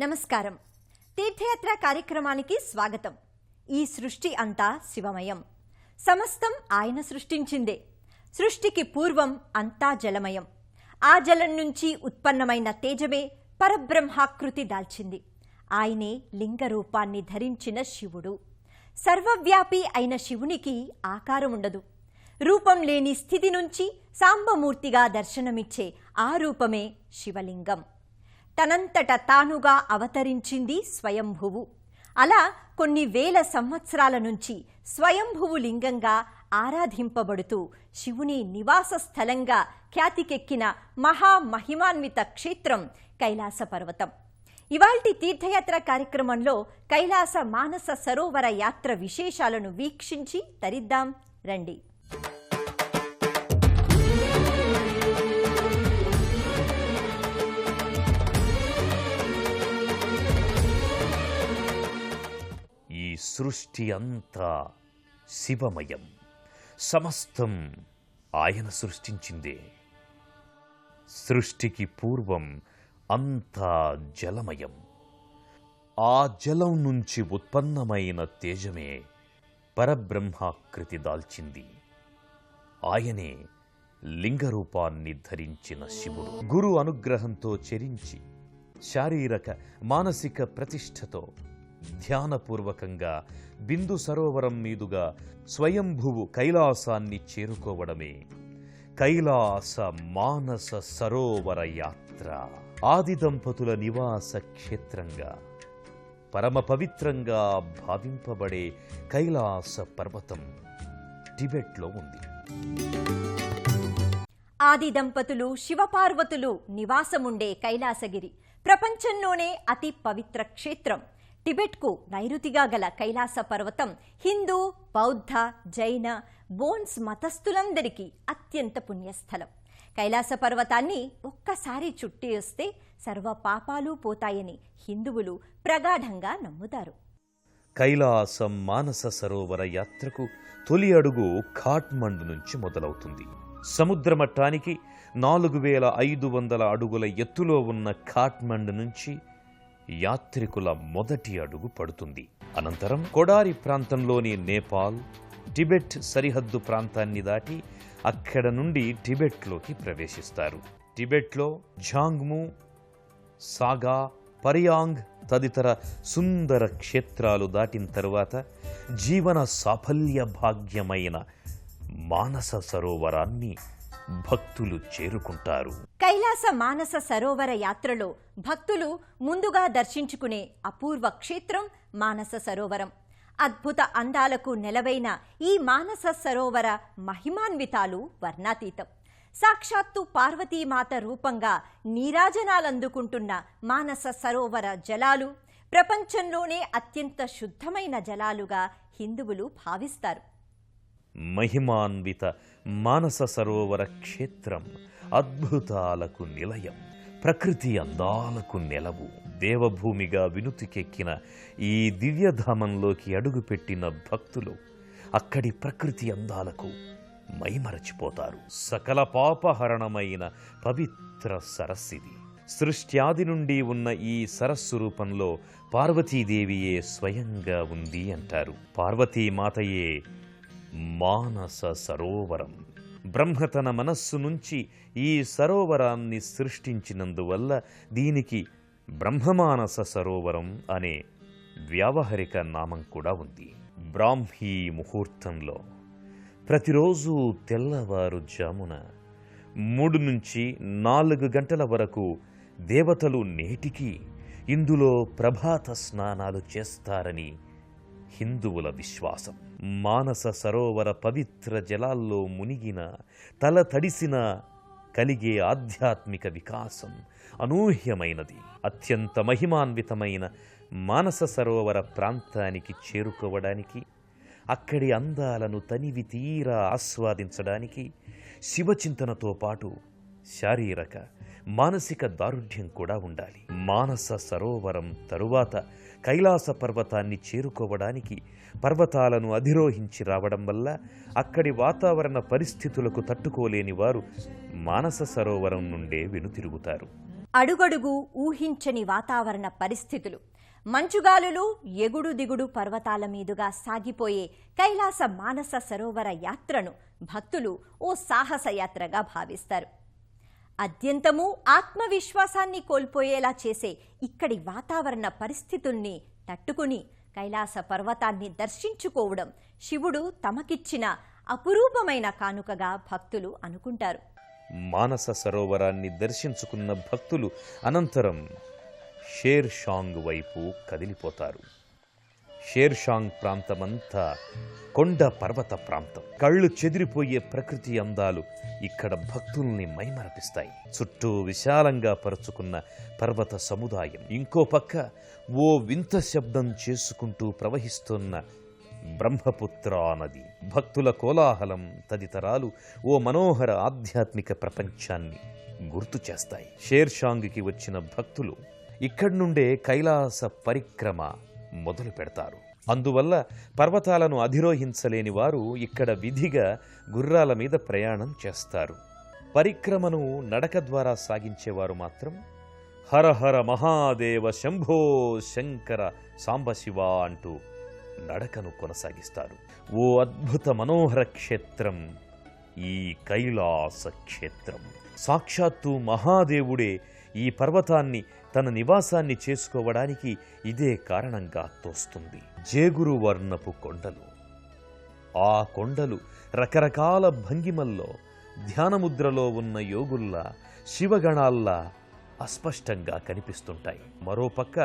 నమస్కారం. తీర్థయాత్ర కార్యక్రమానికి స్వాగతం. ఈ సృష్టి అంతా శివమయం. సమస్తం ఆయన సృష్టించిందే. సృష్టికి పూర్వం అంతా జలమయం. ఆ జలం నుంచి ఉత్పన్నమైన తేజమే పరబ్రహ్మాకృతి దాల్చింది. ఆయనే లింగ రూపాన్ని ధరించిన శివుడు. సర్వవ్యాపి అయిన శివునికి ఆకారం ఉండదు. రూపం లేని స్థితి నుంచి సాంబమూర్తిగా దర్శనమిచ్చే ఆ రూపమే శివలింగం. తనంతట తానుగా అవతరించింది స్వయంభువు. అలా కొన్ని వేల సంవత్సరాల నుంచి స్వయంభువు లింగంగా ఆరాధింపబడుతూ శివుని నివాస స్థలంగా ఖ్యాతికెక్కిన మహామహిమాన్విత క్షేత్రం కైలాస పర్వతం. ఇవాల్టి తీర్థయాత్ర కార్యక్రమంలో కైలాస మానస సరోవర యాత్ర విశేషాలను వీక్షించి తరిద్దాం రండి. ఈ సృష్టి అంతా శివమయం. సమస్తం ఆయన సృష్టించిందే. సృష్టికి పూర్వం అంతా జలమయం. ఆ జలం నుంచి ఉత్పన్నమైన తేజమే పరబ్రహ్మాకృతి దాల్చింది. ఆయనే లింగరూపాన్ని ధరించిన శివుడు. గురు అనుగ్రహంతో చెరించి శారీరక మానసిక ప్రతిష్టతో ధ్యానపూర్వకంగా బిందు సరోవరం మీదుగా స్వయంభువు కైలాసాన్ని చేరుకోవడమే కైలాస మానస సరోవర యాత్ర. ఆది దంపతుల నివాస క్షేత్రంగా పరమ పవిత్రంగా భావింపబడే కైలాస పర్వతం టిబెట్లో ఉంది. ఆది దంపతులు శివపార్వతులు నివాసముండే కైలాసగిరి ప్రపంచంలోనే అతి పవిత్ర క్షేత్రం. టిబెట్కు నైరుతిగా గల కైలాస పర్వతం హిందూ, బౌద్ధ, జైన, బోన్స్ మతస్థులందరికీ అత్యంత పుణ్యస్థలం. కైలాస పర్వతాన్ని ఒక్కసారి చుట్టి వస్తే సర్వ పాపాలు పోతాయని హిందువులు ప్రగాఢంగా నమ్ముతారు. కైలాసం మానస సరోవర యాత్రకు తొలి అడుగు ఖాట్మండు నుంచి మొదలవుతుంది. సముద్ర మట్టానికి 4500 అడుగుల ఎత్తులో ఉన్న ఖాట్మండు నుంచి యాత్రికుల మొదటి అడుగు పడుతుంది. అనంతరం కొడారి ప్రాంతంలోని నేపాల్, టిబెట్ సరిహద్దు ప్రాంతాన్ని దాటి అక్కడ నుండి టిబెట్లోకి ప్రవేశిస్తారు. టిబెట్లో ఝాంగ్ము, సాగా, పర్యాంగ్ తదితర సుందర క్షేత్రాలు దాటిన తరువాత జీవన సాఫల్య భాగ్యమైన మానస సరోవరాన్ని భక్తులు చేరుకుంటారు. కైలాస మానస సరోవర యాత్రలో భక్తులు ముందుగా దర్శించుకునే అపూర్వ క్షేత్రం మానస సరోవరం. అద్భుత అందాలకు నెలవైన ఈ మానస సరోవర మహిమాన్వితాలు వర్ణాతీతం. సాక్షాత్తు పార్వతీమాత రూపంగా నీరాజనాలందుకుంటున్న మానస సరోవర జలాలు ప్రపంచంలోనే అత్యంత శుద్ధమైన జలాలుగా హిందువులు భావిస్తారు. మహిమాన్విత మానస సరోవర క్షేత్రం అద్భుతాలకు నిలయం, ప్రకృతి అందాలకు నెలవు. దేవభూమిగా వినుతికెక్కిన ఈ దివ్యధామంలోకి అడుగుపెట్టిన భక్తులు అక్కడి ప్రకృతి అందాలకు మైమరచిపోతారు. సకల పాపహరణమైన పవిత్ర సరస్సిది. సృష్ట్యాది నుండి ఉన్న ఈ సరస్సు రూపంలో పార్వతీదేవియే స్వయంగా ఉంది అంటారు. పార్వతీమాతయే మానస సరోవరం. బ్రహ్మ తన మనస్సు నుంచి ఈ సరోవరాన్ని సృష్టించినందువల్ల దీనికి బ్రహ్మమానస సరోవరం అనే వ్యావహారిక నామం కూడా ఉంది. బ్రాహ్మీ ముహూర్తంలో ప్రతిరోజు తెల్లవారుజామున 3 నుంచి 4 గంటల వరకు దేవతలు నేటికి ఇందులో ప్రభాత స్నానాలు చేస్తారని హిందువుల విశ్వాసం. మానస సరోవర పవిత్ర జలాల్లో మునిగిన, తల తడిసిన కలిగే ఆధ్యాత్మిక వికాసం అనూహ్యమైనది. అత్యంత మహిమాన్వితమైన మానస సరోవర ప్రాంతానికి చేరుకోవడానికి, అక్కడి అందాలను తనివి తీరా ఆస్వాదించడానికి శివచింతనతో పాటు శారీరక మానసిక దారుఢ్యం కూడా ఉండాలి. మానస సరోవరం తరువాత కైలాస పర్వతాన్ని చేరుకోవడానికి పర్వతాలను అధిరోహించి రావడం వల్ల అక్కడి వాతావరణ పరిస్థితులకు తట్టుకోలేని వారు మానస సరోవరం నుండే వెనుతిరుగుతారు. అడుగడుగు ఊహించని వాతావరణ పరిస్థితులు, మంచుగాలులు, ఎగుడు దిగుడు పర్వతాల మీదుగా సాగిపోయే కైలాస మానస సరోవర యాత్రను భక్తులు ఓ సాహస యాత్రగా భావిస్తారు. అత్యంతము ఆత్మవిశ్వాసాన్ని కోల్పోయేలా చేసే ఇక్కడి వాతావరణ పరిస్థితుల్ని తట్టుకుని కైలాస పర్వతాన్ని దర్శించుకోవడం శివుడు తమకిచ్చిన అపురూపమైన కానుకగా భక్తులు అనుకుంటారు. మానస సరోవరాన్ని దర్శించుకున్న భక్తులు అనంతరం షేర్ షాంగ్ వైపు కదిలిపోతారు. షేర్ షాంగ్ ప్రాంతమంతా కొండ పర్వత ప్రాంతం. కళ్ళు చెదిరిపోయే ప్రకృతి అందాలు ఇక్కడ భక్తుల్ని మైమరపిస్తాయి. చుట్టూ విశాలంగా పరుచుకున్న పర్వత సముదాయం, ఇంకో పక్క ఓ వింత శబ్దం చేసుకుంటూ ప్రవహిస్తున్న బ్రహ్మపుత్ర నది, భక్తుల కోలాహలం తదితరాలు ఓ మనోహర ఆధ్యాత్మిక ప్రపంచాన్ని గుర్తు చేస్తాయి. షేర్ షాంగ్కి వచ్చిన భక్తులు ఇక్కడి నుండే కైలాస పరిక్రమ మొదలు పెడతారు. అందువల్ల పర్వతాలను అధిరోహించలేని వారు ఇక్కడ విధిగా గుర్రాల మీద ప్రయాణం చేస్తారు. పరిక్రమను నడక ద్వారా సాగించేవారు మాత్రం హర హర మహాదేవ శంభో శంకర సాంబశివ అంటూ నడకను కొనసాగిస్తారు. ఓ అద్భుత మనోహర క్షేత్రం ఈ కైలాస క్షేత్రం. సాక్షాత్తు మహాదేవుడే ఈ పర్వతాన్ని తన నివాసాన్ని చేసుకోవడానికి ఇదే కారణంగా తోస్తుంది. జేగురు వర్ణపు కొండలు. ఆ కొండలు రకరకాల భంగిమల్లో ధ్యానముద్రలో ఉన్న యోగుల్లా, శివగణాల్లా అస్పష్టంగా కనిపిస్తుంటాయి. మరోపక్క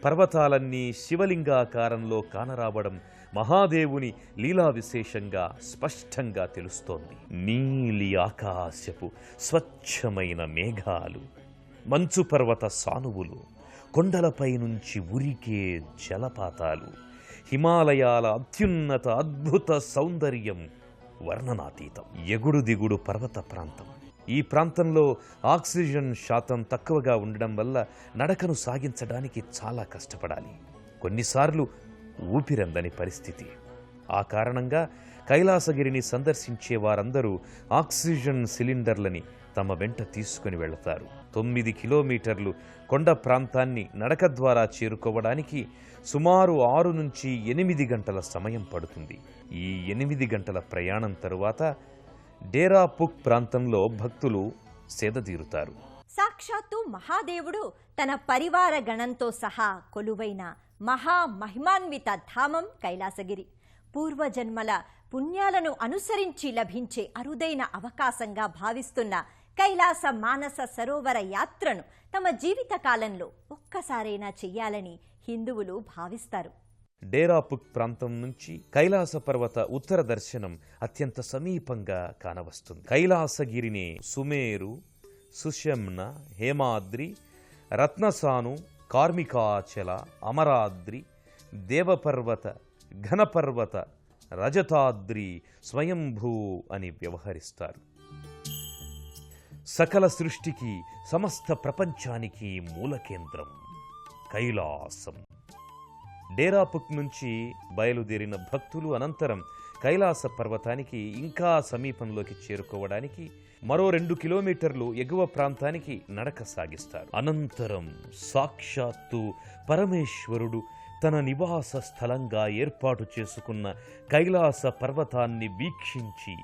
పర్వతాలన్నీ శివలింగాకారంలో కానరావడం మహాదేవుని లీలా విశేషంగా స్పష్టంగా తెలుస్తోంది. నీలి ఆకాశపు స్వచ్ఛమైన మేఘాలు, మంచు పర్వత సానువులు, కొండలపై నుంచి ఉరికే జలపాతాలు, హిమాలయాల అత్యున్నత అద్భుత సౌందర్యం వర్ణనాతీతం. ఎగుడు దిగుడు పర్వత ప్రాంతం. ఈ ప్రాంతంలో ఆక్సిజన్ శాతం తక్కువగా ఉండడం వల్ల నడకను సాగించడానికి చాలా కష్టపడాలి. కొన్నిసార్లు ఊపిరందని పరిస్థితి. ఆ కారణంగా కైలాసగిరిని సందర్శించే వారందరూ ఆక్సిజన్ సిలిండర్లని తమ వెంట తీసుకుని వెళతారు. 9 కిలోమీటర్లు కొండ ప్రాంతాన్ని నడక ద్వారా చేరుకోవడానికి సుమారు 6 నుంచి 8 గంటల సమయం పడుతుంది. ఈ 8 గంటల ప్రయాణం తరువాత డేరాపుక్ ప్రాంతంలో భక్తులు సేదతీరుతారు. సాక్షాత్తు మహాదేవుడు తన పరివార గణంతో సహా కొలువైన మహామహిమాన్విత ధామం కైలాసగిరి. పూర్వజన్మల పుణ్యాలను అనుసరించి లభించే అరుదైన అవకాశంగా భావిస్తున్న కైలాస మానస సరోవర యాత్రను తమ జీవిత కాలంలో ఒక్కసారైనా చెయ్యాలని హిందువులు భావిస్తారు. డేరాపుక్ ప్రాంతం నుంచి కైలాస పర్వత ఉత్తర దర్శనం అత్యంత సమీపంగా కానవస్తుంది. కైలాసగిరిని సుమేరు, సుషమ్న, హేమాద్రి, రత్నసాను, కార్మికాచల, అమరాద్రి, దేవపర్వత, ఘనపర్వత, రజతాద్రి, స్వయంభూ అని వ్యవహరిస్తారు. సకల సృష్టికి, సమస్త ప్రపంచానికి మూల కేంద్రం కైలాసం. డేరాపుక్ నుంచి బయలుదేరిన భక్తులు అనంతరం కైలాస పర్వతానికి ఇంకా సమీపంలోకి చేరుకోవడానికి మరో 2 కిలోమీటర్లు ఎగువ ప్రాంతానికి నడక సాగిస్తారు. అనంతరం సాక్షాత్తు పరమేశ్వరుడు తన నివాస స్థలంగా ఏర్పాటు చేసుకున్న కైలాస పర్వతాన్ని వీక్షించి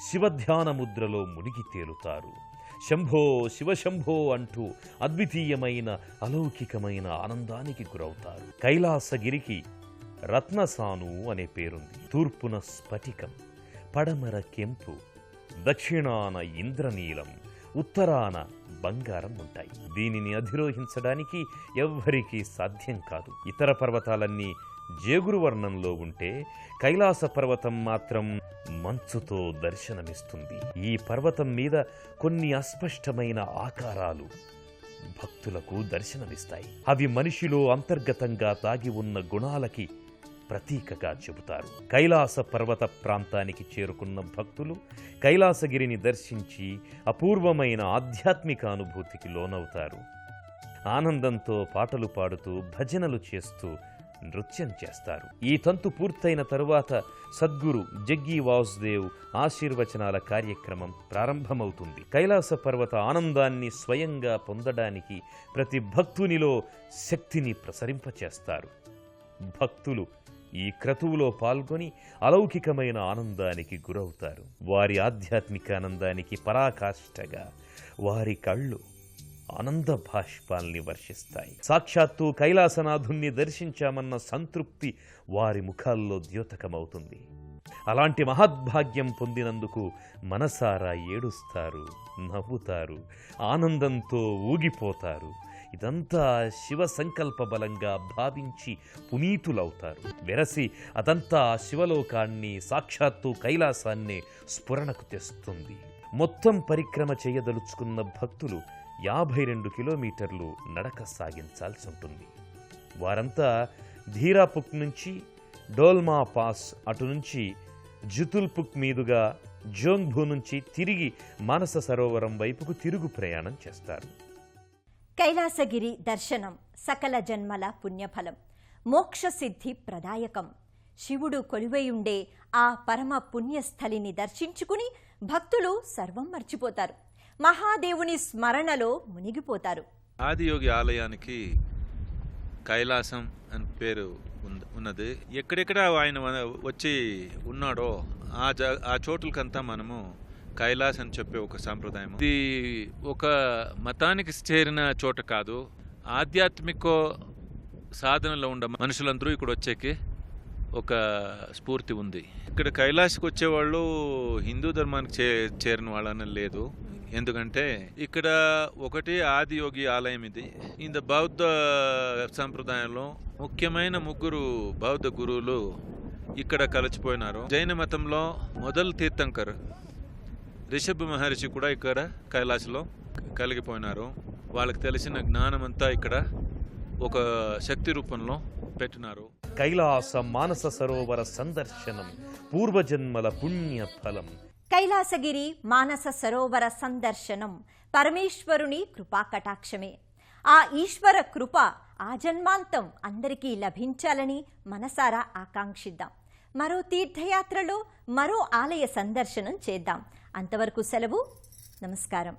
శివధ్యాన ముద్రలో మునిగి తేలుతారు. శంభో శివశంభో అంటూ అద్వితీయమైన అలౌకికమైన ఆనందానికి గురవుతారు. కైలాసగిరికి రత్నసాను అనే పేరుంది. తూర్పున స్ఫటికం, పడమర కెంపు, దక్షిణాన ఇంద్రనీలం, ఉత్తరాన బంగారం ఉంటాయి. దీనిని అధిరోహించడానికి ఎవ్వరికీ సాధ్యం కాదు. ఇతర పర్వతాలన్నీ జేగురు వర్ణంలో ఉంటే కైలాస పర్వతం మాత్రం మంచుతో దర్శనమిస్తుంది. ఈ పర్వతం మీద కొన్ని అస్పష్టమైన ఆకారాలు భక్తులకు దర్శనమిస్తాయి. అవి మనిషిలో అంతర్గతంగా దాగి ఉన్న గుణాలకి ప్రతీకగా చెబుతారు. కైలాస పర్వత ప్రాంతానికి చేరుకున్న భక్తులు కైలాసగిరిని దర్శించి అపూర్వమైన ఆధ్యాత్మిక అనుభూతికి లోనవుతారు. ఆనందంతో పాటలు పాడుతూ, భజనలు చేస్తూ నృత్యం చేస్తారు. ఈ తంతు పూర్తయిన తరువాత సద్గురు జగ్గి వాసుదేవ్ ఆశీర్వచనాల కార్యక్రమం ప్రారంభమవుతుంది. కైలాస పర్వత ఆనందాన్ని స్వయంగా పొందడానికి ప్రతి భక్తునిలో శక్తిని ప్రసరింపచేస్తారు. భక్తులు ఈ క్రతువులో పాల్గొని అలౌకికమైన ఆనందానికి గురవుతారు. వారి ఆధ్యాత్మిక ఆనందానికి పరాకాష్ఠగా వారి కళ్ళు ఆనంద భాష్పాల్ని వర్షిస్తాయి. సాక్షాత్తు కైలాసనాథుణ్ణి దర్శించామన్న సంతృప్తి వారి ముఖాల్లో ద్యోతకమవుతుంది. అలాంటి మహద్భాగ్యం పొందినందుకు మనసారా ఏడుస్తారు, నవ్వుతారు, ఆనందంతో ఊగిపోతారు. ఇదంతా శివ సంకల్ప బలంగా భావించి పునీతులవుతారు. వెరసి అదంతా శివలోకాన్ని, సాక్షాత్తు కైలాసాన్ని స్ఫురణకు తెస్తుంది. మొత్తం పరిక్రమ చేయదలుచుకున్న భక్తులు 52 కిలోమీటర్లు నడక సాగించాల్సి ఉంటుంది. వారంతా ధీరాపుక్ నుంచి డోల్మా పాస్, అటు నుంచి జుతుల్పుక్ మీదుగా జోంగ్భూ నుంచి తిరిగి మానస సరోవరం వైపుకు తిరుగు ప్రయాణం చేస్తారు. కైలాసగిరి దర్శనం సకల జన్మల పుణ్యఫలం, మోక్షసిద్ధి ప్రదాయకం. శివుడు కొలువైయుండే ఆ పరమ పుణ్యస్థలిని దర్శించుకుని భక్తులు సర్వం మర్చిపోతారు. మహాదేవుని స్మరణలో మునిగిపోతారు. ఆదియోగి ఆలయానికి కైలాసం అని పేరు ఉన్నది. ఎక్కడెక్కడ ఆయన వచ్చి ఉన్నాడో ఆ చోట్లకంతా మనము కైలాస్ అని చెప్పే ఒక సాంప్రదాయం. ఇది ఒక మతానికి చేరిన చోట కాదు, ఆధ్యాత్మిక సాధనలో ఉండే మనుషులందరూ ఇక్కడ వచ్చేకి ఒక స్ఫూర్తి ఉంది. ఇక్కడ కైలాస్కి వచ్చేవాళ్ళు హిందూ ధర్మానికి చేరిన వాళ్ళని లేదు. ఎందుకంటే ఇక్కడ ఒకటి ఆదియోగి ఆలయం. ఇది ఇంత బౌద్ధ సంప్రదాయంలో ముఖ్యమైన 3 బౌద్ధ గురువులు ఇక్కడ కలిసిపోయినారు. జైన మతంలో మొదలు తీర్థంకర్ రిషభ్ మహర్షి కూడా ఇక్కడ కైలాసలో కలిగిపోయినారు. వాళ్ళకి తెలిసిన జ్ఞానమంతా ఇక్కడ ఒక శక్తి రూపంలో పెట్టినారు. కైలాస మానస సరోవర సందర్శనం పూర్వజన్మల పుణ్య ఫలం. కైలాసగిరి మానస సరోవర సందర్శనం పరమేశ్వరుని కృపాకటాక్షమే. ఆ ఈశ్వర కృప ఆజన్మాంతం అందరికీ లభించాలని మనసారా ఆకాంక్షిద్దాం. మరో తీర్థయాత్రలో మరో ఆలయ సందర్శనం చేద్దాం. అంతవరకు సెలవు. నమస్కారం.